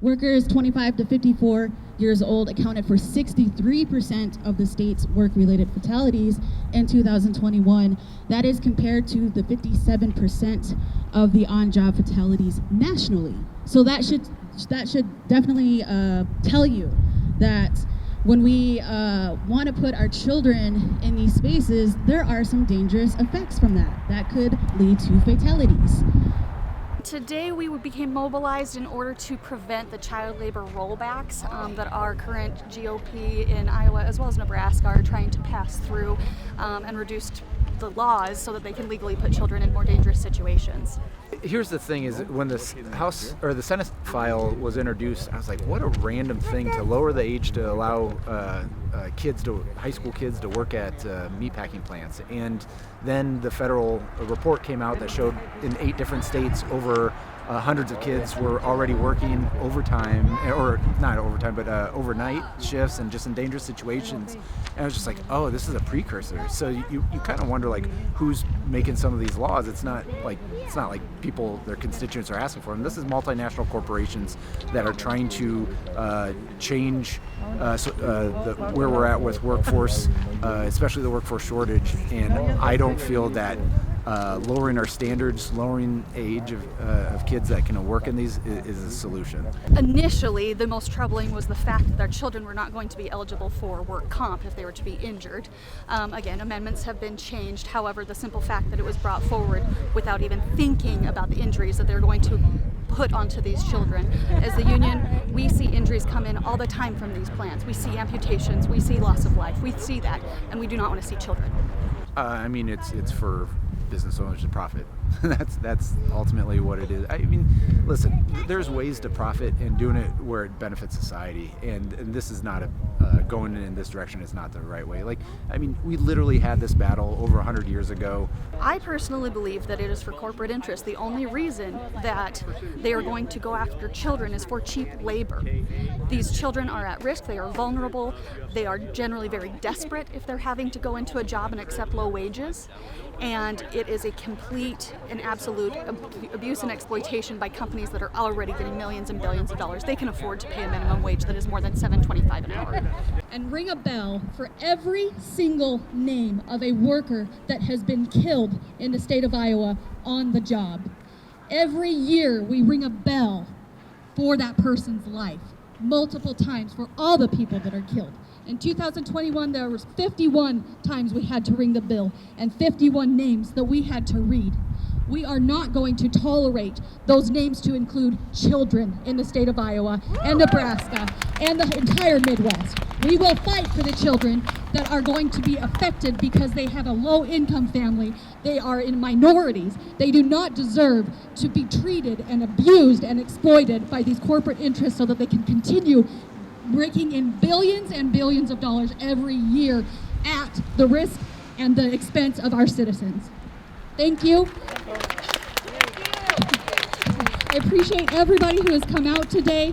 Workers 25 to 54 years old accounted for 63% of the state's work-related fatalities in 2021. That is compared to the 57% of the on-job fatalities nationally. So that should definitely tell you that when we want to put our children in these spaces, there are some dangerous effects from that could lead to fatalities. Today we became mobilized in order to prevent the child labor rollbacks that our current GOP in Iowa as well as Nebraska are trying to pass through and reduce the laws so that they can legally put children in more dangerous situations. Here's the thing: is when the House or the Senate file was introduced, I was like, what a random thing to lower the age to allow high school kids to work at meatpacking plants. And then the federal report came out that showed in 8 different states over hundreds of kids were already working overtime, or not overtime, but overnight shifts and just in dangerous situations. And I was just like, oh, this is a precursor. So you kind of wonder, like, who's making some of these laws. It's not like people, their constituents are asking for them. This is multinational corporations that are trying to change where we're at with workforce, especially the workforce shortage. And I don't feel that lowering our standards, lowering age of kids that can work in these is a solution. Initially, the most troubling was the fact that our children were not going to be eligible for work comp if they were to be injured. Again, amendments have been changed. However, the simple fact that it was brought forward without even thinking about the injuries that they're going to put onto these children. As the union, we see injuries come in all the time from these plants. We see amputations, we see loss of life, we see that, and we do not want to see children. I mean, it's for business owners to profit. That's ultimately what it is. I mean, listen, there's ways to profit, and doing it where it benefits society, and this is not going in this direction is not the right way. Like, I mean, we literally had this battle over 100 years ago. I personally believe that it is for corporate interest. The only reason that they are going to go after children is for cheap labor. These children are at risk, they are vulnerable, they are generally very desperate if they're having to go into a job and accept low wages. And it is a complete and absolute abuse and exploitation by companies that are already getting millions and billions of dollars. They can afford to pay a minimum wage that is more than $7.25 an hour. And ring a bell for every single name of a worker that has been killed in the state of Iowa on the job. Every year we ring a bell for that person's life, multiple times for all the people that are killed. In 2021, there was 51 times we had to ring the bell and 51 names that we had to read. We are not going to tolerate those names to include children in the state of Iowa and Nebraska and the entire Midwest. We will fight for the children that are going to be affected because they have a low-income family. They are in minorities. They do not deserve to be treated and abused and exploited by these corporate interests so that they can continue raking in billions and billions of dollars every year at the risk and the expense of our citizens. Thank you. I appreciate everybody who has come out today.